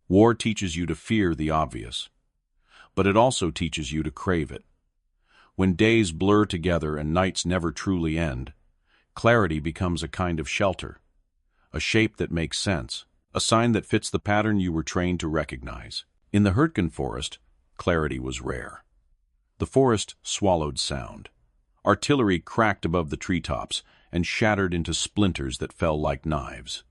War teaches you to fear the obvious, but it also teaches you to crave it. When days blur together and nights never truly end, clarity becomes a kind of shelter, a shape that makes sense, a sign that fits the pattern you were trained to recognize. In the Hürtgen Forest, clarity was rare. The forest swallowed sound. Artillery cracked above the treetops and shattered into splinters that fell like knives.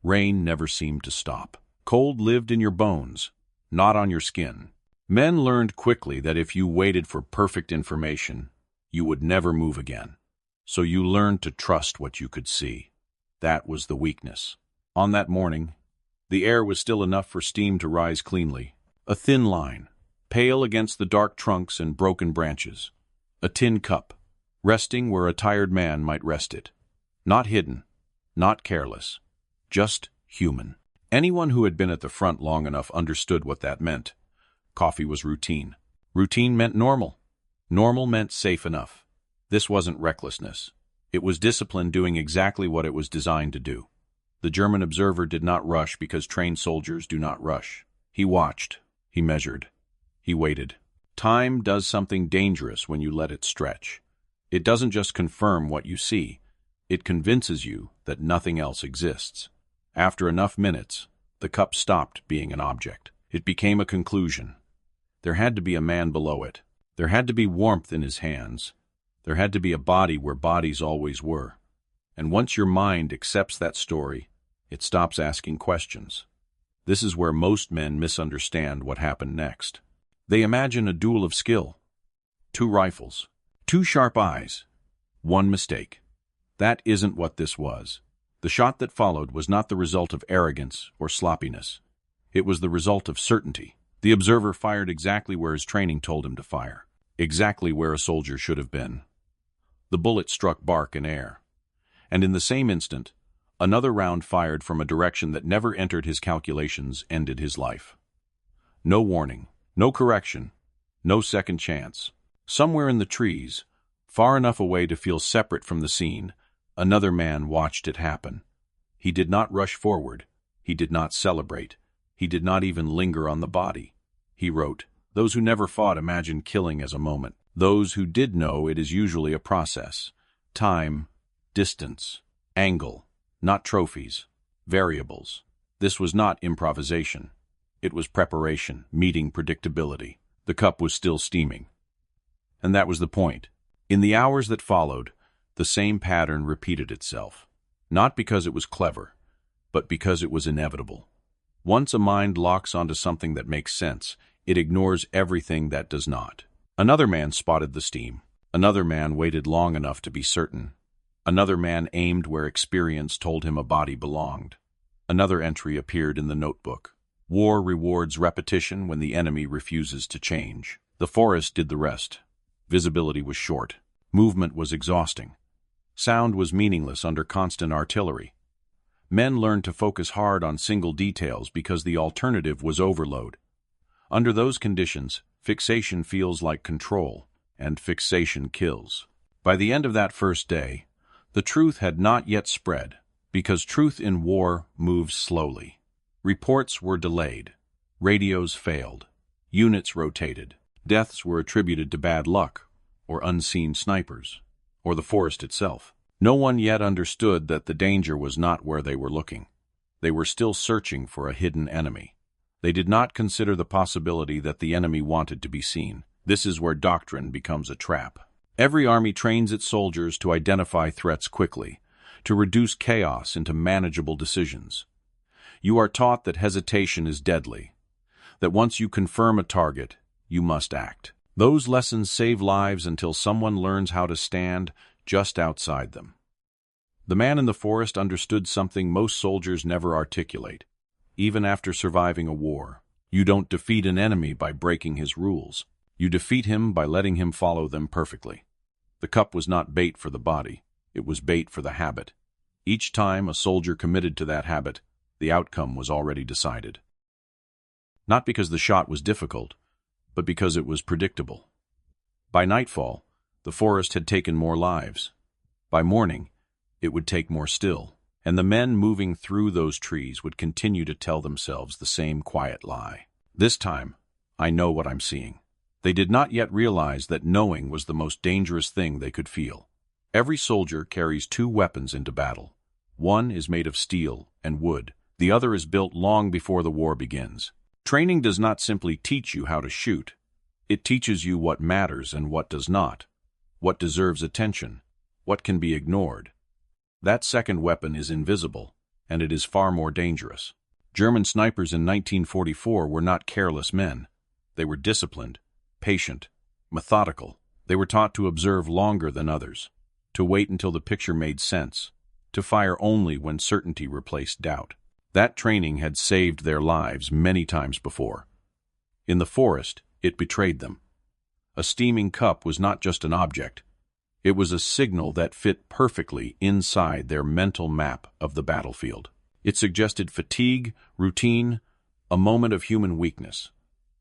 Rain never seemed to stop. Cold lived in your bones, not on your skin. Men learned quickly that if you waited for perfect information, you would never move again. So you learned to trust what you could see. That was the weakness. On that morning, the air was still enough for steam to rise cleanly. A thin line, pale against the dark trunks and broken branches. A tin cup, resting where a tired man might rest it. Not hidden, not careless, just human. Anyone who had been at the front long enough understood what that meant. Coffee was routine. Routine meant normal. Normal meant safe enough. This wasn't recklessness. It was discipline doing exactly what it was designed to do. The German observer did not rush because trained soldiers do not rush. He watched. He measured. He waited. Time does something dangerous when you let it stretch. It doesn't just confirm what you see. It convinces you that nothing else exists. After enough minutes, the cup stopped being an object. It became a conclusion. There had to be a man below it. There had to be warmth in his hands. There had to be a body where bodies always were. And once your mind accepts that story, it stops asking questions. This is where most men misunderstand what happened next. They imagine a duel of skill. 2 rifles, 2 sharp eyes, 1 mistake. That isn't what this was. The shot that followed was not the result of arrogance or sloppiness. It was the result of certainty. The observer fired exactly where his training told him to fire, exactly where a soldier should have been. The bullet struck bark and air, and in the same instant, another round fired from a direction that never entered his calculations ended his life. No warning, no correction, no second chance. Somewhere in the trees, far enough away to feel separate from the scene, another man watched it happen. He did not rush forward. He did not celebrate. He did not even linger on the body. He wrote, "Those who never fought imagine killing as a moment. Those who did know it is usually a process. Time, distance, angle, not trophies, variables." This was not improvisation. It was preparation, meeting predictability. The cup was still steaming. And that was the point. In the hours that followed, the same pattern repeated itself. Not because it was clever, but because it was inevitable. Once a mind locks onto something that makes sense, it ignores everything that does not. Another man spotted the steam. Another man waited long enough to be certain. Another man aimed where experience told him a body belonged. Another entry appeared in the notebook. War rewards repetition when the enemy refuses to change. The forest did the rest. Visibility was short. Movement was exhausting. Sound was meaningless under constant artillery. Men learned to focus hard on single details because the alternative was overload. Under those conditions, fixation feels like control, and fixation kills. By the end of that first day, the truth had not yet spread, because truth in war moves slowly. Reports were delayed. Radios failed. Units rotated. Deaths were attributed to bad luck, or unseen snipers, or the forest itself. No one yet understood that the danger was not where they were looking. They were still searching for a hidden enemy. They did not consider the possibility that the enemy wanted to be seen. This is where doctrine becomes a trap. Every army trains its soldiers to identify threats quickly, to reduce chaos into manageable decisions. You are taught that hesitation is deadly, that once you confirm a target, you must act. Those lessons save lives until someone learns how to stand just outside them. The man in the forest understood something most soldiers never articulate, even after surviving a war. You don't defeat an enemy by breaking his rules. You defeat him by letting him follow them perfectly. The cup was not bait for the body. It was bait for the habit. Each time a soldier committed to that habit, the outcome was already decided. Not because the shot was difficult, but because it was predictable. By nightfall, the forest had taken more lives. By morning, it would take more still. And the men moving through those trees would continue to tell themselves the same quiet lie. This time, I know what I'm seeing. They did not yet realize that knowing was the most dangerous thing they could feel. Every soldier carries two weapons into battle. One is made of steel and wood. The other is built long before the war begins. Training does not simply teach you how to shoot. It teaches you what matters and what does not, what deserves attention, what can be ignored. That second weapon is invisible, and it is far more dangerous. German snipers in 1944 were not careless men. They were disciplined, patient, methodical. They were taught to observe longer than others, to wait until the picture made sense, to fire only when certainty replaced doubt. That training had saved their lives many times before. In the forest, it betrayed them. A steaming cup was not just an object. It was a signal that fit perfectly inside their mental map of the battlefield. It suggested fatigue, routine, a moment of human weakness.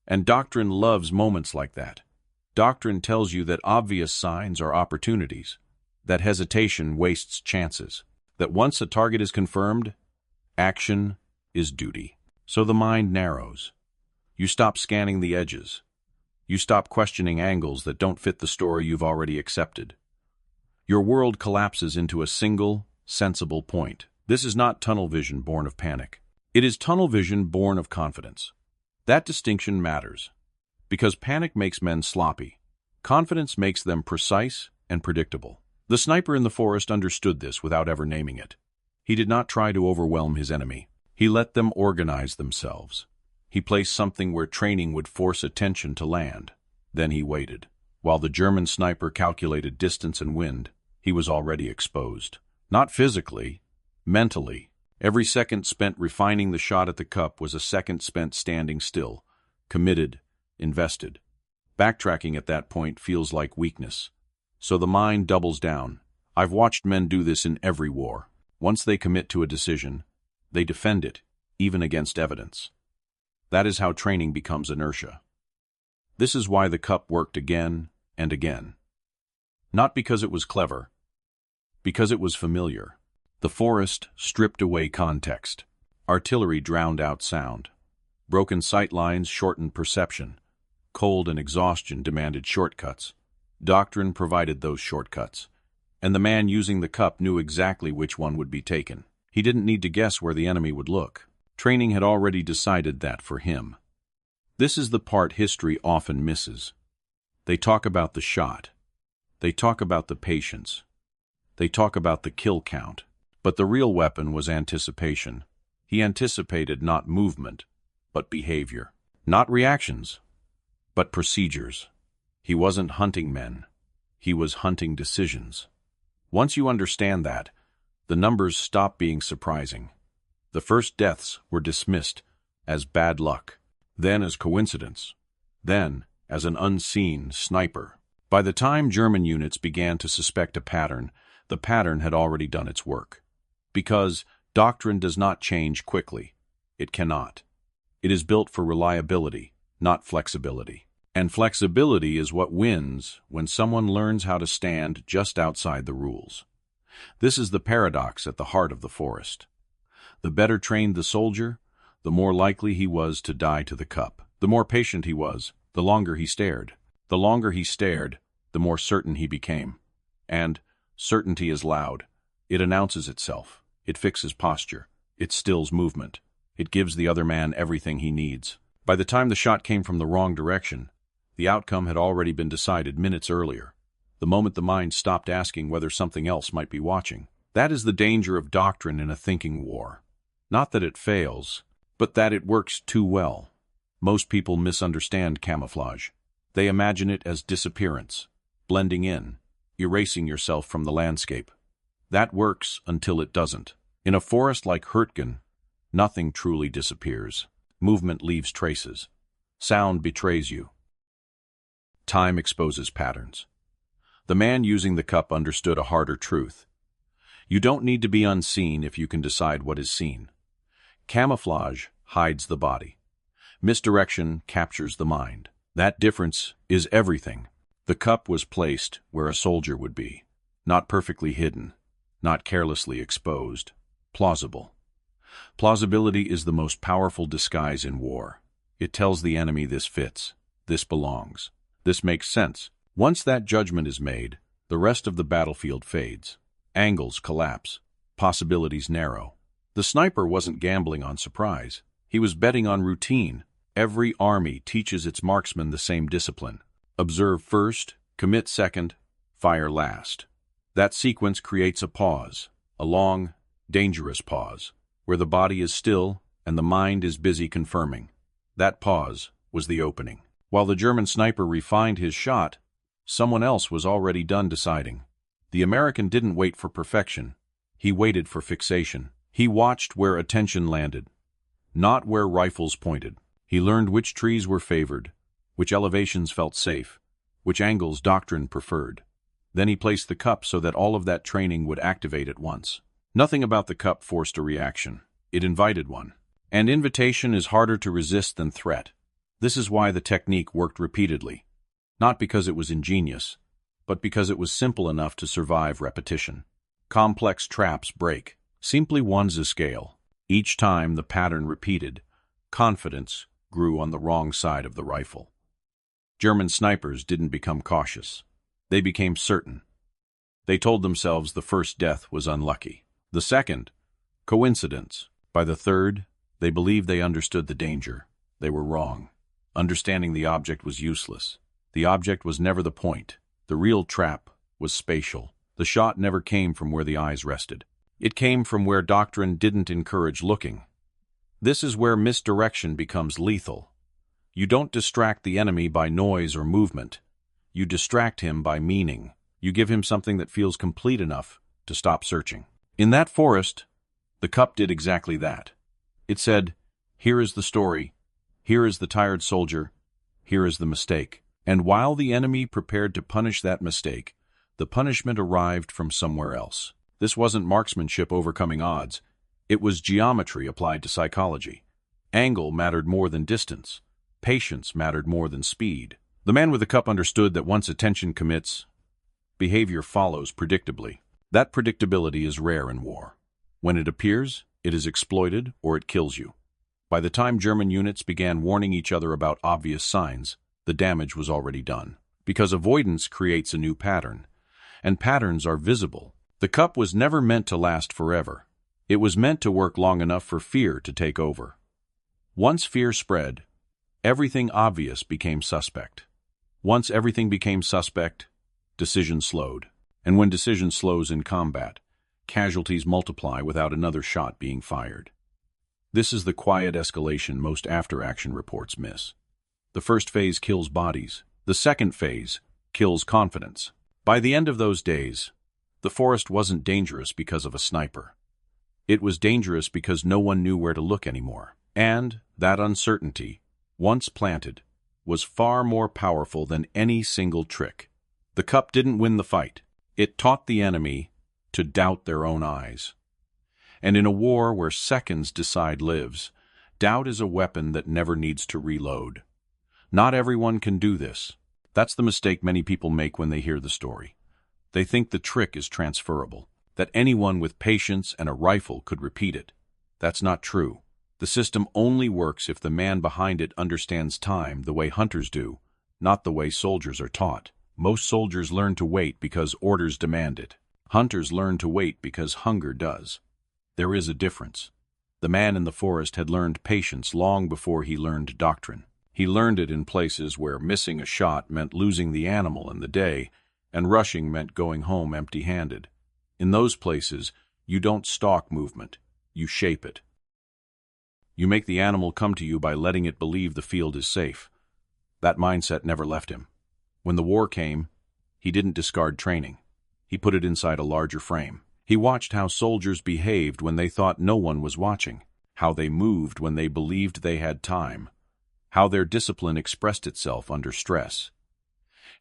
And doctrine loves moments like that. Doctrine tells you that obvious signs are opportunities, that hesitation wastes chances, that once a target is confirmed, action is duty. So the mind narrows. You stop scanning the edges. You stop questioning angles that don't fit the story you've already accepted. Your world collapses into a single, sensible point. This is not tunnel vision born of panic. It is tunnel vision born of confidence. That distinction matters, because panic makes men sloppy. Confidence makes them precise and predictable. The sniper in the forest understood this without ever naming it. He did not try to overwhelm his enemy. He let them organize themselves. He placed something where training would force attention to land. Then he waited. While the German sniper calculated distance and wind, he was already exposed. Not physically, mentally. Every second spent refining the shot at the cup was a second spent standing still, committed, invested. Backtracking at that point feels like weakness. So the mind doubles down. I've watched men do this in every war. Once they commit to a decision, they defend it, even against evidence. That is how training becomes inertia. This is why the cup worked again and again. Not because it was clever, because it was familiar. The forest stripped away context. Artillery drowned out sound. Broken sight lines shortened perception. Cold and exhaustion demanded shortcuts. Doctrine provided those shortcuts, and the man using the cup knew exactly which one would be taken. He didn't need to guess where the enemy would look. Training had already decided that for him. This is the part history often misses. They talk about the shot. They talk about the patience. They talk about the kill count. But the real weapon was anticipation. He anticipated not movement, but behavior. Not reactions, but procedures. He wasn't hunting men. He was hunting decisions. Once you understand that, the numbers stop being surprising. The first deaths were dismissed as bad luck, then as coincidence, then as an unseen sniper. By the time German units began to suspect a pattern, the pattern had already done its work. Because doctrine does not change quickly. It cannot. It is built for reliability, not flexibility. And flexibility is what wins when someone learns how to stand just outside the rules. This is the paradox at the heart of the forest. The better trained the soldier, the more likely he was to die to the cup. The more patient he was, the longer he stared. The longer he stared, the more certain he became. And certainty is loud. It announces itself. It fixes posture. It stills movement. It gives the other man everything he needs. By the time the shot came from the wrong direction, the outcome had already been decided minutes earlier, the moment the mind stopped asking whether something else might be watching. That is the danger of doctrine in a thinking war. Not that it fails, but that it works too well. Most people misunderstand camouflage. They imagine it as disappearance, blending in, erasing yourself from the landscape. That works until it doesn't. In a forest like Hürtgen, nothing truly disappears. Movement leaves traces. Sound betrays you. Time exposes patterns. The man using the cup understood a harder truth. You don't need to be unseen if you can decide what is seen. Camouflage hides the body. Misdirection captures the mind. That difference is everything. The cup was placed where a soldier would be, not perfectly hidden, not carelessly exposed, Plausible. Plausibility is the most powerful disguise in war. It tells the enemy this fits, this belongs, this makes sense. Once that judgment is made, the rest of the battlefield fades. Angles collapse, possibilities narrow. The sniper wasn't gambling on surprise. He was betting on routine. Every army teaches its marksmen the same discipline. Observe first, commit second, fire last. That sequence creates a pause, a long, dangerous pause, where the body is still and the mind is busy confirming. That pause was the opening. While the German sniper refined his shot, someone else was already done deciding. The American didn't wait for perfection. He waited for fixation. He watched where attention landed, not where rifles pointed. He learned which trees were favored, which elevations felt safe, which angles doctrine preferred. Then he placed the cup so that all of that training would activate at once. Nothing about the cup forced a reaction. It invited one. And invitation is harder to resist than threat. This is why the technique worked repeatedly. Not because it was ingenious, but because it was simple enough to survive repetition. Complex traps break. Simply one's a scale. Each time the pattern repeated, confidence grew on the wrong side of the rifle. German snipers didn't become cautious. They became certain. They told themselves the first death was unlucky. The second, coincidence. By the third, they believed they understood the danger. They were wrong. Understanding the object was useless. The object was never the point. The real trap was spatial. The shot never came from where the eyes rested. It came from where doctrine didn't encourage looking. This is where misdirection becomes lethal. You don't distract the enemy by noise or movement. You distract him by meaning. You give him something that feels complete enough to stop searching. In that forest, the cup did exactly that. It said, here is the story, here is the tired soldier, here is the mistake. And while the enemy prepared to punish that mistake, the punishment arrived from somewhere else. This wasn't marksmanship overcoming odds. It was geometry applied to psychology. Angle mattered more than distance. Patience mattered more than speed. The man with the cup understood that once attention commits, behavior follows predictably. That predictability is rare in war. When it appears, it is exploited or it kills you. By the time German units began warning each other about obvious signs, the damage was already done. Because avoidance creates a new pattern, and patterns are visible. The cup was never meant to last forever. It was meant to work long enough for fear to take over. Once fear spread, everything obvious became suspect. Once everything became suspect, decision slowed. And when decision slows in combat, casualties multiply without another shot being fired. This is the quiet escalation most after-action reports miss. The first phase kills bodies. The second phase kills confidence. By the end of those days, the forest wasn't dangerous because of a sniper. It was dangerous because no one knew where to look anymore. And that uncertainty, once planted, was far more powerful than any single trick. The cup didn't win the fight. It taught the enemy to doubt their own eyes. And in a war where seconds decide lives, doubt is a weapon that never needs to reload. Not everyone can do this. That's the mistake many people make when they hear the story. They think the trick is transferable, that anyone with patience and a rifle could repeat it. That's not true. The system only works if the man behind it understands time the way hunters do, not the way soldiers are taught. Most soldiers learn to wait because orders demand it. Hunters learn to wait because hunger does. There is a difference. The man in the forest had learned patience long before he learned doctrine. He learned it in places where missing a shot meant losing the animal in the day, and rushing meant going home empty-handed. In those places, you don't stalk movement, you shape it. You make the animal come to you by letting it believe the field is safe. That mindset never left him. When the war came, he didn't discard training. He put it inside a larger frame. He watched how soldiers behaved when they thought no one was watching, how they moved when they believed they had time, how their discipline expressed itself under stress.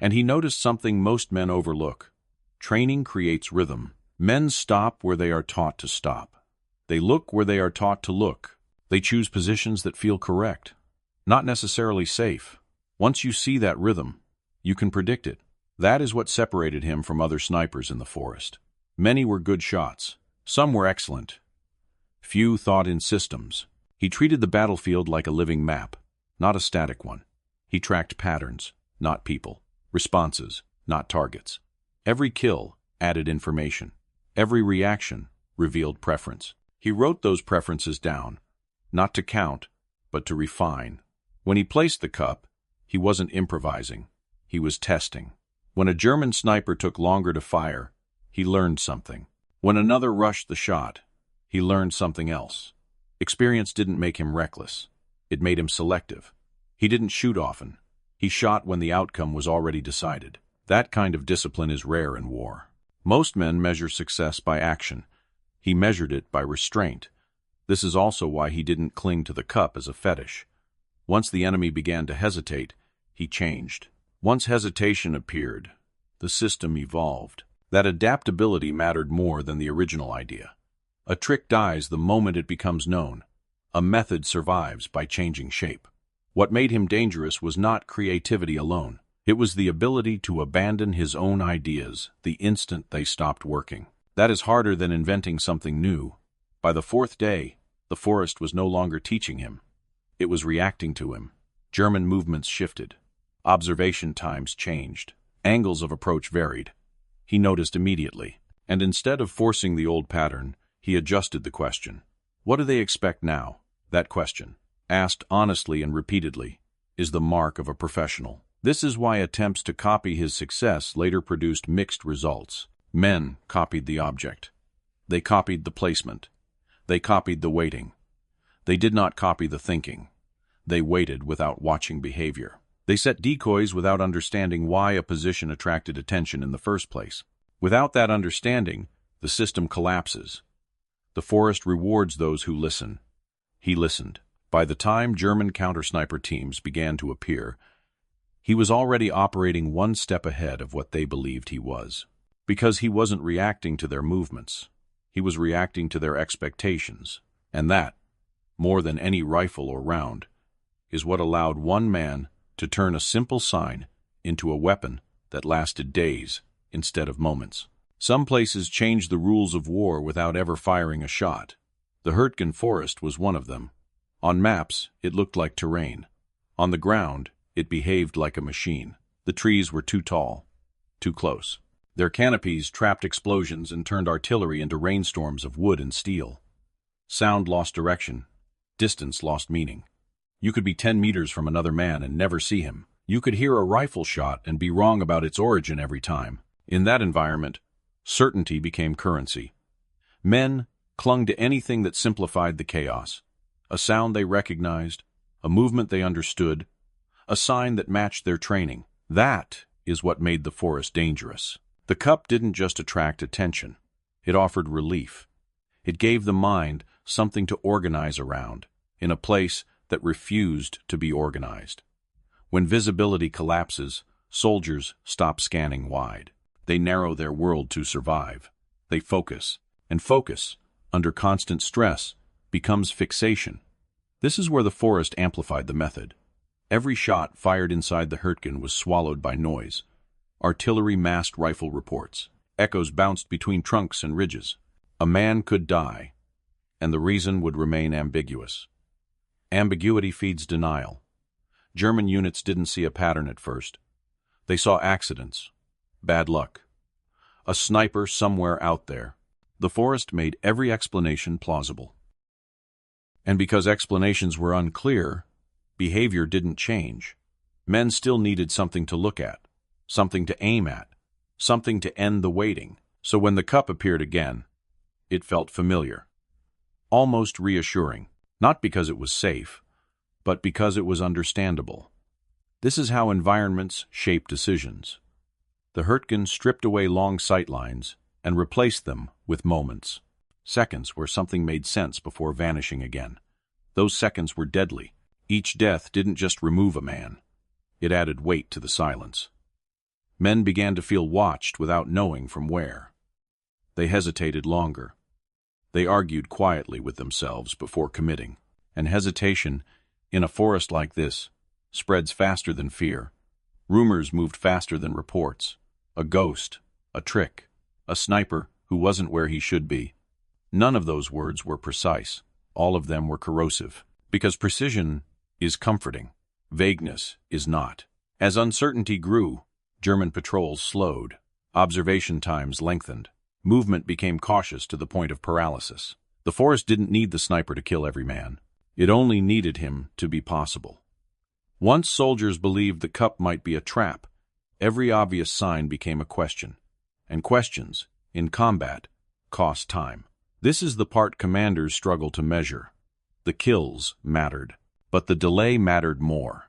And he noticed something most men overlook. Training creates rhythm. Men stop where they are taught to stop. They look where they are taught to look. They choose positions that feel correct, not necessarily safe. Once you see that rhythm, you can predict it. That is what separated him from other snipers in the forest. Many were good shots. Some were excellent. Few thought in systems. He treated the battlefield like a living map, not a static one. He tracked patterns, not people, responses, not targets. Every kill added information. Every reaction revealed preference. He wrote those preferences down, not to count, but to refine. When he placed the cup, he wasn't improvising. He was testing. When a German sniper took longer to fire, he learned something. When another rushed the shot, he learned something else. Experience didn't make him reckless. It made him selective. He didn't shoot often. He shot when the outcome was already decided. That kind of discipline is rare in war. Most men measure success by action. He measured it by restraint. This is also why he didn't cling to the cup as a fetish. Once the enemy began to hesitate, he changed. Once hesitation appeared, the system evolved. That adaptability mattered more than the original idea. A trick dies the moment it becomes known. A method survives by changing shape. What made him dangerous was not creativity alone. It was the ability to abandon his own ideas the instant they stopped working. That is harder than inventing something new. By the fourth day, the forest was no longer teaching him. It was reacting to him. German movements shifted. Observation times changed. Angles of approach varied. He noticed immediately. And instead of forcing the old pattern, he adjusted the question. What do they expect now? That question, asked honestly and repeatedly, is the mark of a professional. This is why attempts to copy his success later produced mixed results. Men copied the object. They copied the placement. They copied the waiting. They did not copy the thinking. They waited without watching behavior. They set decoys without understanding why a position attracted attention in the first place. Without that understanding, the system collapses. The forest rewards those who listen. He listened. By the time German counter-sniper teams began to appear, he was already operating one step ahead of what they believed he was. Because he wasn't reacting to their movements. He was reacting to their expectations. And that, more than any rifle or round, is what allowed one man to turn a simple sign into a weapon that lasted days instead of moments. Some places changed the rules of war without ever firing a shot. The Hürtgen Forest was one of them. On maps, it looked like terrain. On the ground, it behaved like a machine. The trees were too tall, too close. Their canopies trapped explosions and turned artillery into rainstorms of wood and steel. Sound lost direction. Distance lost meaning. You could be 10 meters from another man and never see him. You could hear a rifle shot and be wrong about its origin every time. In that environment, certainty became currency. Men clung to anything that simplified the chaos. A sound they recognized, a movement they understood, a sign that matched their training. That is what made the forest dangerous. The cup didn't just attract attention. It offered relief. It gave the mind something to organize around, in a place that refused to be organized. When visibility collapses, soldiers stop scanning wide. They narrow their world to survive. They focus. And focus, under constant stress, becomes fixation. This is where the forest amplified the method. Every shot fired inside the Hürtgen was swallowed by noise. Artillery masked rifle reports. Echoes bounced between trunks and ridges. A man could die, and the reason would remain ambiguous. Ambiguity feeds denial. German units didn't see a pattern at first. They saw accidents, bad luck, a sniper somewhere out there. The forest made every explanation plausible. And because explanations were unclear, behavior didn't change. Men still needed something to look at, something to aim at, something to end the waiting. So when the cup appeared again, it felt familiar, almost reassuring, not because it was safe, but because it was understandable. This is how environments shape decisions. The Hürtgen stripped away long sightlines and replaced them with moments, seconds where something made sense before vanishing again. Those seconds were deadly. Each death didn't just remove a man. It added weight to the silence. Men began to feel watched without knowing from where. They hesitated longer. They argued quietly with themselves before committing. And hesitation, in a forest like this, spreads faster than fear. Rumors moved faster than reports. A ghost, a trick, a sniper who wasn't where he should be. None of those words were precise. All of them were corrosive. Because precision is comforting. Vagueness is not. As uncertainty grew, German patrols slowed. Observation times lengthened. Movement became cautious to the point of paralysis. The forest didn't need the sniper to kill every man. It only needed him to be possible. Once soldiers believed the cup might be a trap, every obvious sign became a question. And questions, in combat, cost time. This is the part commanders struggle to measure. The kills mattered, but the delay mattered more.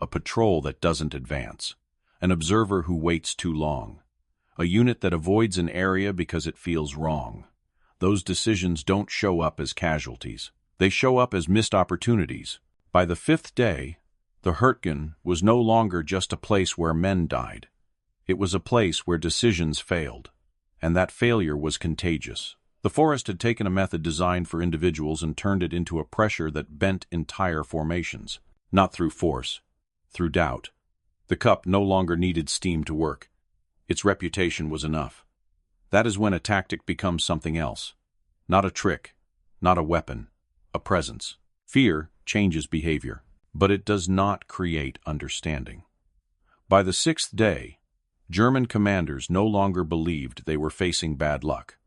A patrol that doesn't advance. An observer who waits too long. A unit that avoids an area because it feels wrong. Those decisions don't show up as casualties. They show up as missed opportunities. By the 5th day, the Hürtgen was no longer just a place where men died. It was a place where decisions failed, and that failure was contagious. The forest had taken a method designed for individuals and turned it into a pressure that bent entire formations. Not through force, through doubt. The cup no longer needed steam to work. Its reputation was enough. That is when a tactic becomes something else. Not a trick, not a weapon, a presence. Fear changes behavior, but it does not create understanding. By the 6th day, German commanders no longer believed they were facing bad luck.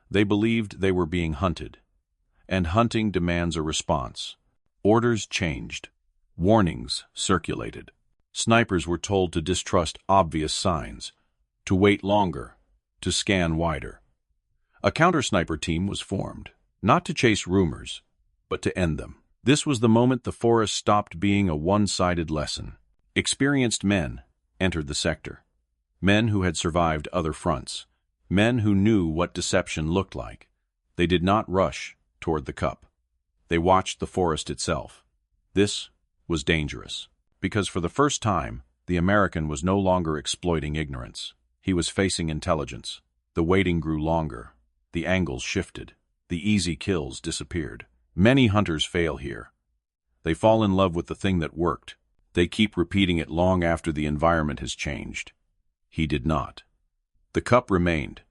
They believed they were being hunted, and hunting demands a response. Orders changed. Warnings circulated. Snipers were told to distrust obvious signs, to wait longer, to scan wider. A counter-sniper team was formed, not to chase rumors, but to end them. This was the moment the forest stopped being a one-sided lesson. Experienced men entered the sector. Men who had survived other fronts. Men who knew what deception looked like. They did not rush toward the cup. They watched the forest itself. This was dangerous, because for the first time, the American was no longer exploiting ignorance. He was facing intelligence. The waiting grew longer. The angles shifted. The easy kills disappeared. Many hunters fail here. They fall in love with the thing that worked. They keep repeating it long after the environment has changed. He did not. The cup remained,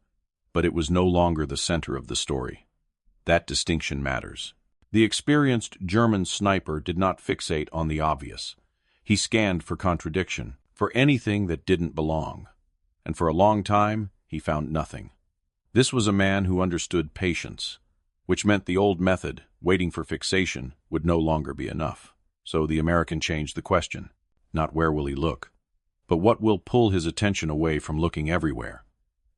but it was no longer the center of the story. That distinction matters. The experienced German sniper did not fixate on the obvious. He scanned for contradiction, for anything that didn't belong. And for a long time, he found nothing. This was a man who understood patience, which meant the old method, waiting for fixation, would no longer be enough. So the American changed the question. Not where will he look, but what will pull his attention away from looking everywhere.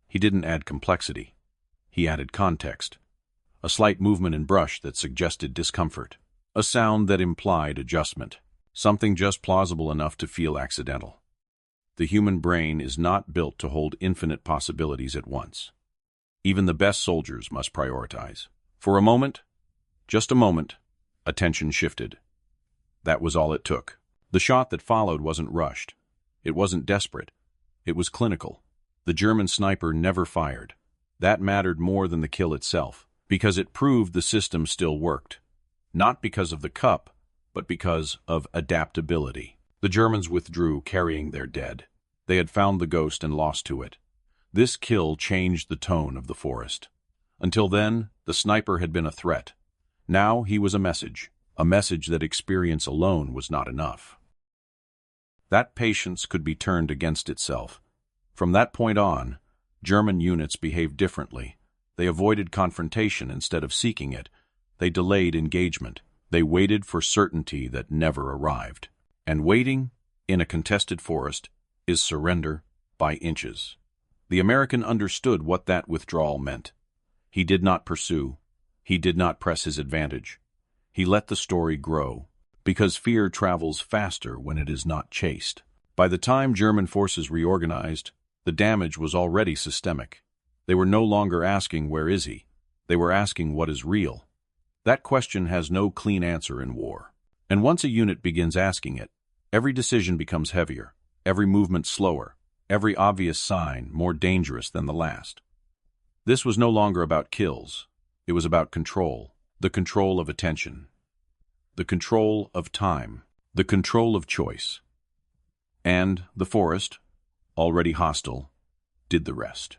He didn't add complexity. He added context. A slight movement in brush that suggested discomfort. A sound that implied adjustment. Something just plausible enough to feel accidental. The human brain is not built to hold infinite possibilities at once. Even the best soldiers must prioritize. For a moment, just a moment, attention shifted. That was all it took. The shot that followed wasn't rushed. It wasn't desperate. It was clinical. The German sniper never fired. That mattered more than the kill itself, because it proved the system still worked. Not because of the cup, but because of adaptability. The Germans withdrew, carrying their dead. They had found the ghost and lost to it. This kill changed the tone of the forest. Until then, the sniper had been a threat. Now he was a message that experience alone was not enough. That patience could be turned against itself. From that point on, German units behaved differently. They avoided confrontation instead of seeking it. They delayed engagement. They waited for certainty that never arrived. And waiting, in a contested forest, is surrender by inches. The American understood what that withdrawal meant. He did not pursue. He did not press his advantage. He let the story grow, because fear travels faster when it is not chased. By the time German forces reorganized, the damage was already systemic. They were no longer asking, "Where is he?" They were asking, "What is real?" That question has no clean answer in war. And once a unit begins asking it, every decision becomes heavier, every movement slower, every obvious sign more dangerous than the last. This was no longer about kills. It was about control, the control of attention, the control of time, the control of choice. And the forest, already hostile, did the rest.